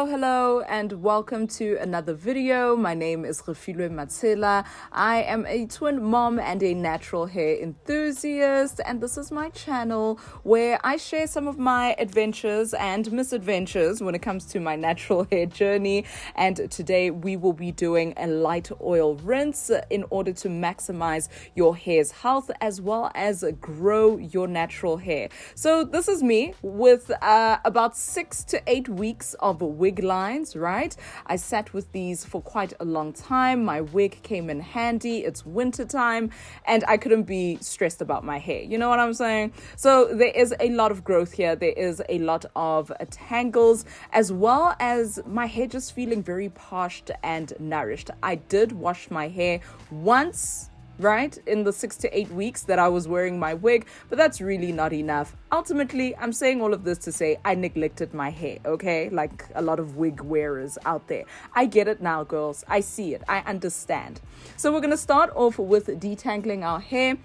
Hello, and welcome to another video. My name is Fifi. I am a twin mom and a natural hair enthusiast, and this is my channel where I share some of my adventures and misadventures when it comes to my natural hair journey. And today we will be doing a light oil rinse in order to maximize your hair's health as well as grow your natural hair. So this is me with about 6 to 8 weeks of wig lines, right? I sat with these for quite a long time. My wig came in handy. It's winter time and I couldn't be stressed about my hair. You know what I'm saying? So there is a lot of growth here. There is a lot of tangles as well as my hair just feeling very parched and nourished. I did wash my hair once, right, in the 6 to 8 weeks that I was wearing my wig, but that's really not enough. Ultimately, I'm saying all of this to say I neglected my hair, okay? Like a lot of wig wearers out there. I get it now, girls. I see it. I understand. So we're going to start off with detangling our hair.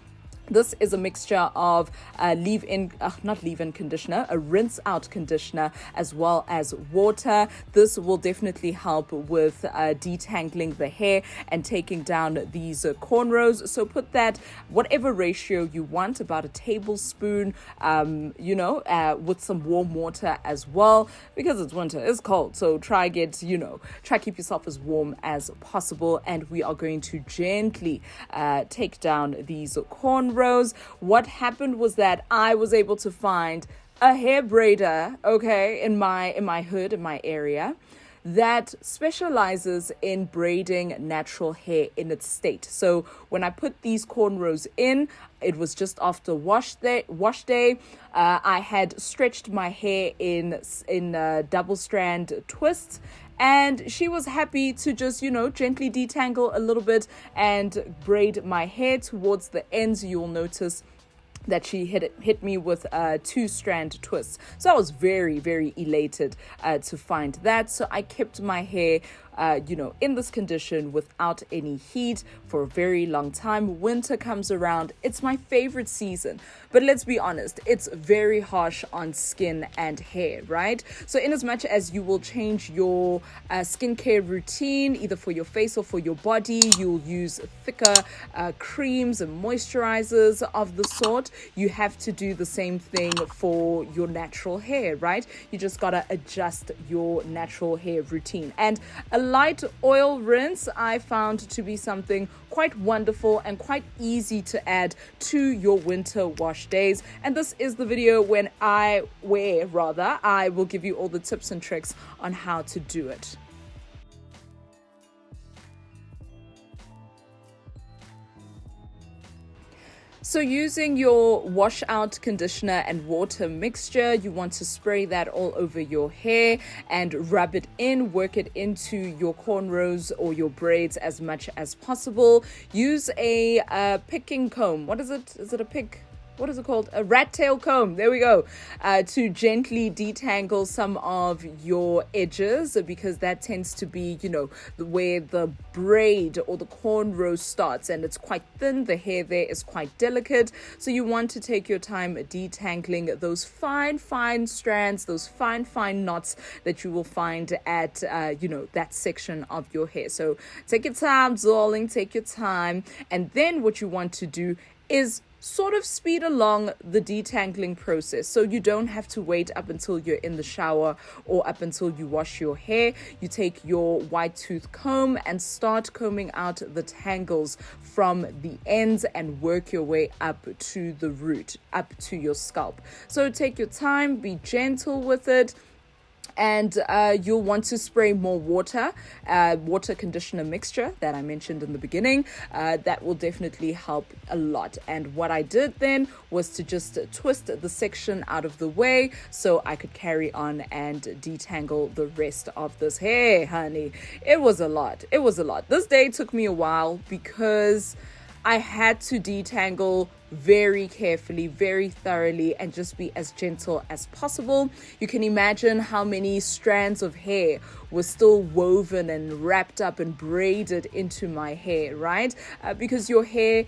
This is a mixture of not leave-in conditioner, a rinse-out conditioner, as well as water. This will definitely help with detangling the hair and taking down these cornrows. So put that whatever ratio you want, about a tablespoon, with some warm water as well, because it's winter, it's cold. So try keep yourself as warm as possible. And we are going to gently take down these cornrows. What happened was that I was able to find a hair braider, okay, in my hood, in my area, that specializes in braiding natural hair in its state. So when I put these cornrows in, it was just after wash day. I had stretched my hair in double strand twists, and she was happy to just, gently detangle a little bit and braid my hair towards the ends. You'll notice that she hit me with 2-strand twists. So I was very, very elated to find that. So I kept my hair in this condition without any heat for a very long time. Winter comes around. It's my favorite season. But let's be honest, it's very harsh on skin and hair, right? So in as much as you will change your skincare routine, either for your face or for your body, you'll use thicker creams and moisturizers of the sort. You have to do the same thing for your natural hair, right? You just gotta adjust your natural hair routine. And a light oil rinse I found to be something quite wonderful and quite easy to add to your winter wash days. And this is the video when I will give you all the tips and tricks on how to do it. So using your washout conditioner and water mixture, you want to spray that all over your hair and rub it in, work it into your cornrows or your braids as much as possible. Use a picking comb. What is it? Is it a pick? What is it called? A rat tail comb. There we go. To gently detangle some of your edges, because that tends to be, where the braid or the cornrow starts, and it's quite thin. The hair there is quite delicate. So you want to take your time detangling those fine strands, those fine knots that you will find at, that section of your hair. So take your time, darling, take your time. And then what you want to do is sort of speed along the detangling process, so you don't have to wait up until you're in the shower or up until you wash your hair. You take your white tooth comb and start combing out the tangles from the ends and work your way up to the root, up to your scalp. So take your time, be gentle with it. And you'll want to spray more water conditioner mixture that I mentioned in the beginning. That will definitely help a lot. And what I did then was to just twist the section out of the way so I could carry on and detangle the rest of this hair, honey. It was a lot. This day took me a while because I had to detangle very carefully, very thoroughly, and just be as gentle as possible. You can imagine how many strands of hair were still woven and wrapped up and braided into my hair, right? Because your head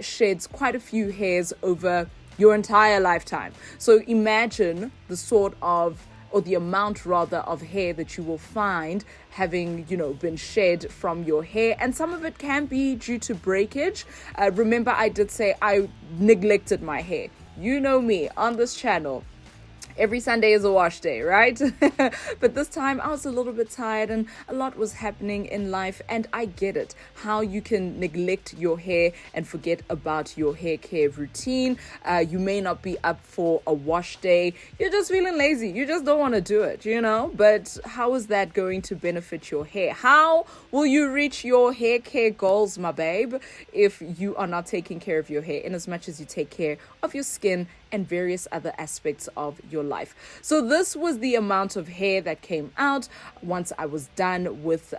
sheds quite a few hairs over your entire lifetime. So imagine the sort of or the amount rather of hair that you will find having, been shed from your hair. And some of it can be due to breakage. Remember, I did say I neglected my hair. You know me on this channel. Every Sunday is a wash day, right? But this time I was a little bit tired and a lot was happening in life, and I get it. How you can neglect your hair and forget about your hair care routine. You may not be up for a wash day. You're just feeling lazy. You just don't want to do it, But how is that going to benefit your hair? How will you reach your hair care goals, my babe, if you are not taking care of your hair in as much as you take care of your skin and various other aspects of your life? So this was the amount of hair that came out once I was done with,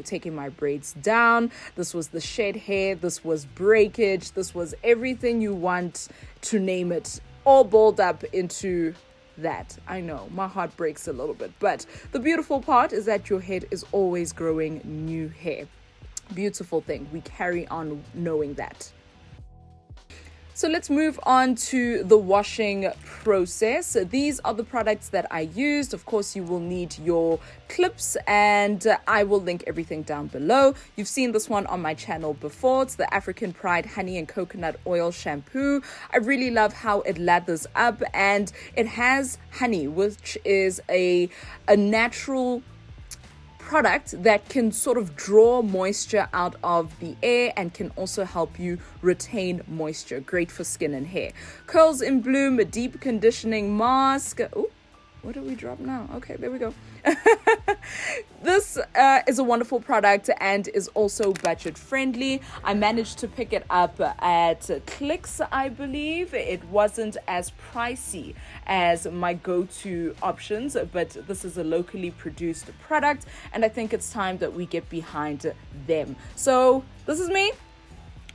taking my braids down. This was the shed hair. This was breakage. This was everything you want to name it, all balled up into that. I know my heart breaks a little bit, but the beautiful part is that your head is always growing new hair. Beautiful thing. We carry on knowing that. So let's move on to the washing process. These are the products that I used. Of course, you will need your clips, and I will link everything down below. You've seen this one on my channel before. It's the African Pride Honey and Coconut Oil Shampoo. I really love how it lathers up, and it has honey, which is a natural product that can sort of draw moisture out of the air and can also help you retain moisture. Great for skin and hair. Curls in Bloom, a deep conditioning mask. Oh, what did we drop now? Okay, there we go. This is a wonderful product and is also budget friendly. I managed to pick it up at Clicks, I believe. It wasn't as pricey as my go-to options, but this is a locally produced product, and I think it's time that we get behind them. So this is me.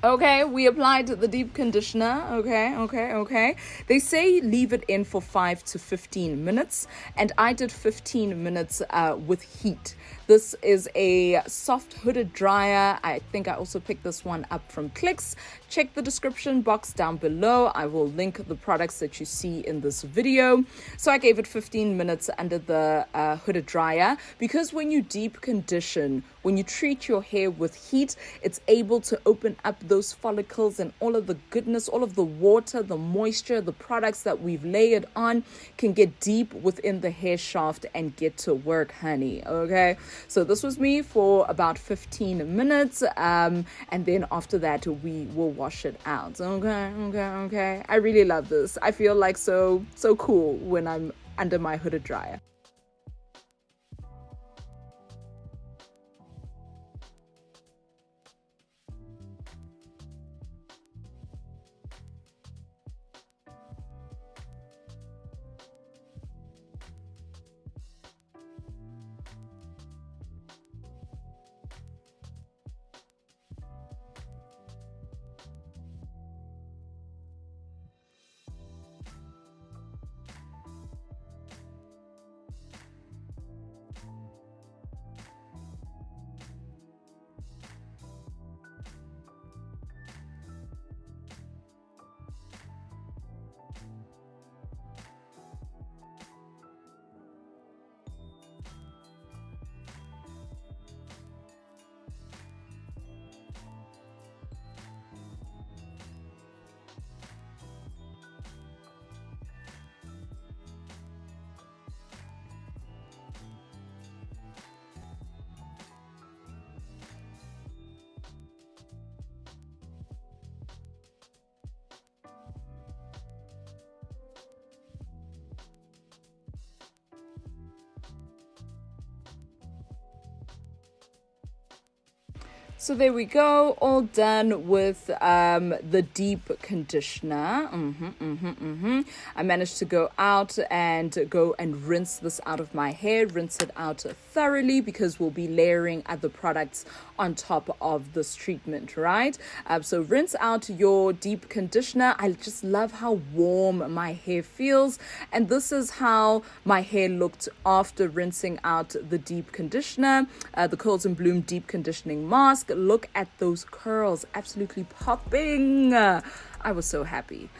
Okay, we applied the deep conditioner. Okay. They say leave it in for 5 to 15 minutes, and I did 15 minutes with heat. This is a soft hooded dryer. I think I also picked this one up from Clicks. Check the description box down below. I will link the products that you see in this video. So I gave it 15 minutes under the hooded dryer, because when you deep condition, when you treat your hair with heat, it's able to open up those follicles, and all of the goodness, all of the water, the moisture, the products that we've layered on can get deep within the hair shaft and get to work, honey. Okay, so this was me for about 15 minutes, and then after that we will wash it out. Okay. I really love this. I feel like so cool when I'm under my hooded dryer. So there we go, all done with the deep conditioner. I managed to go out and rinse this out of my hair, rinse it out thoroughly, because we'll be layering other products on top of this treatment, right? So rinse out your deep conditioner. I just love how warm my hair feels, and this is how my hair looked after rinsing out the deep conditioner, the Curls in Bloom Deep Conditioning Mask. Look at those curls, absolutely popping. I was so happy.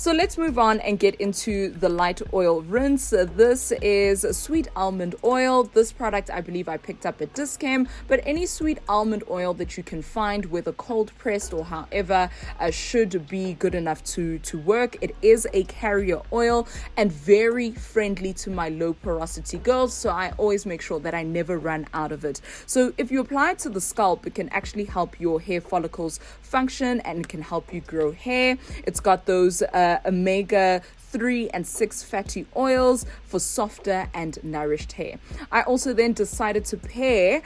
So let's move on and get into the light oil rinse. This is sweet almond oil. This product I believe I picked up at Discam, but any sweet almond oil that you can find, whether cold pressed or however, should be good enough to work. It is a carrier oil and very friendly to my low porosity girls, so I always make sure that I never run out of it. So if you apply it to the scalp, it can actually help your hair follicles function and it can help you grow hair. It's got those omega-3 and 6 fatty oils for softer and nourished hair. I also then decided to pair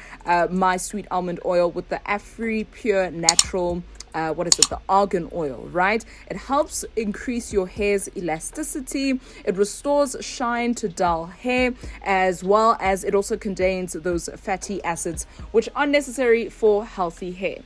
my sweet almond oil with the Afri Pure Natural the argan oil, right? It helps increase your hair's elasticity. It restores shine to dull hair, as well as it also contains those fatty acids which are necessary for healthy hair.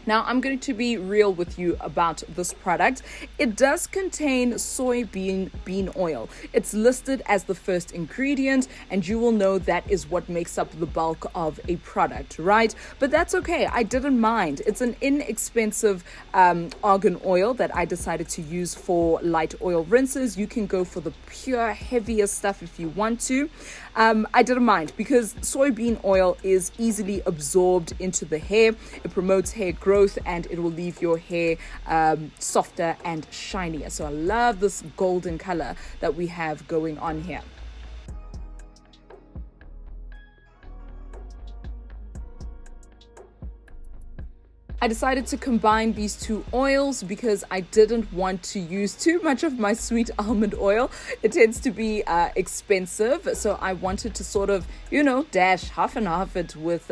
Now, I'm going to be real with you about this product. It does contain soybean oil. It's listed as the first ingredient, and you will know that is what makes up the bulk of a product, right? But that's okay. I didn't mind. It's an inexpensive argan oil that I decided to use for light oil rinses. You can go for the pure, heavier stuff if you want to. I didn't mind because soybean oil is easily absorbed into the hair. It promotes hair growth and it will leave your hair softer and shinier. So I love this golden color that we have going on here. I decided to combine these two oils because I didn't want to use too much of my sweet almond oil. It tends to be expensive, so I wanted to sort of, dash half and half it with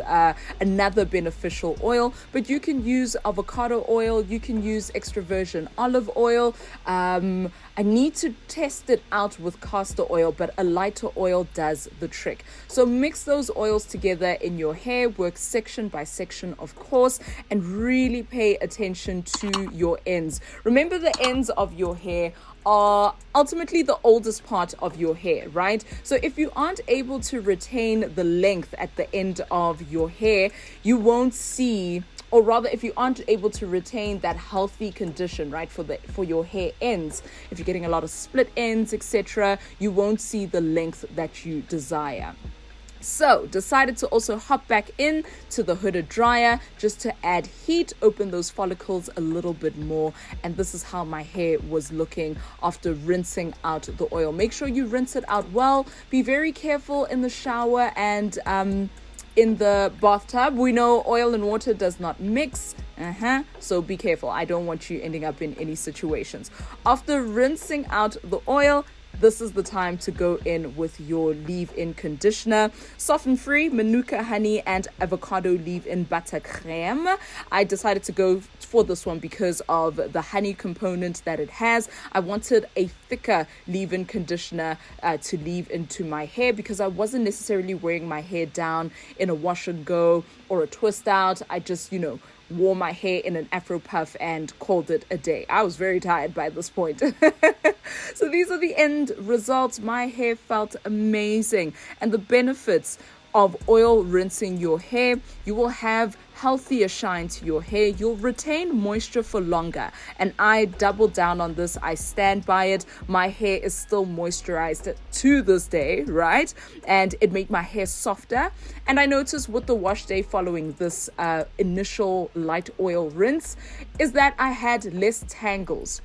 another beneficial oil. But you can use avocado oil, you can use extra virgin olive oil. I need to test it out with castor oil, but a lighter oil does the trick. So mix those oils together in your hair, work section by section, of course, and really pay attention to your ends. Remember, the ends of your hair are ultimately the oldest part of your hair, right? So if you aren't able to retain the length at the end of your hair, you won't see, or rather, if you aren't able to retain that healthy condition, right, for your hair ends, if you're getting a lot of split ends, etc., you won't see the length that you desire. So decided to also hop back in to the hooded dryer just to add heat, open those follicles a little bit more. And this is how my hair was looking after rinsing out the oil. Make sure you rinse it out well. Be very careful in the shower and in the bathtub. We know oil and water does not mix. So be careful. I don't want you ending up in any situations. After rinsing out the oil, this is the time to go in with your leave-in conditioner. Soften free, Manuka honey and avocado leave-in butter creme. I decided to go for this one because of the honey component that it has. I wanted a thicker leave-in conditioner to leave into my hair because I wasn't necessarily wearing my hair down in a wash and go or a twist out. I just, wore my hair in an afro puff and called it a day. I was very tired by this point. So these are the end results. My hair felt amazing. And the benefits of oil rinsing your hair: you will have healthier shine to your hair. You'll retain moisture for longer. And I doubled down on this. I stand by it. My hair is still moisturized to this day, right? And it made my hair softer. And I noticed with the wash day following this initial light oil rinse is that I had less tangles.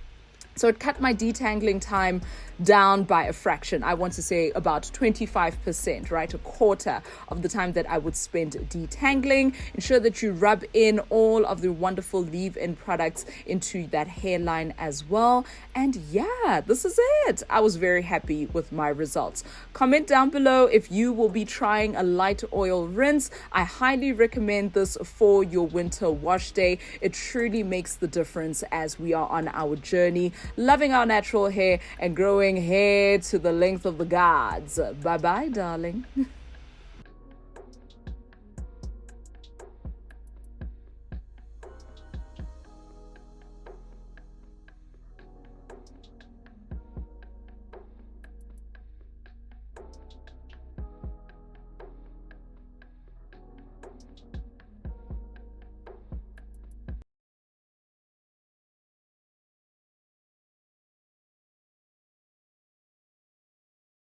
So it cut my detangling time down by a fraction. I want to say about 25%, right? A quarter of the time that I would spend detangling. Ensure that you rub in all of the wonderful leave-in products into that hairline as well. And yeah, this is it. I was very happy with my results. Comment down below if you will be trying a light oil rinse. I highly recommend this for your winter wash day. It truly makes the difference as we are on our journey, loving our natural hair and growing hair to the length of the gods. Bye-bye, darling.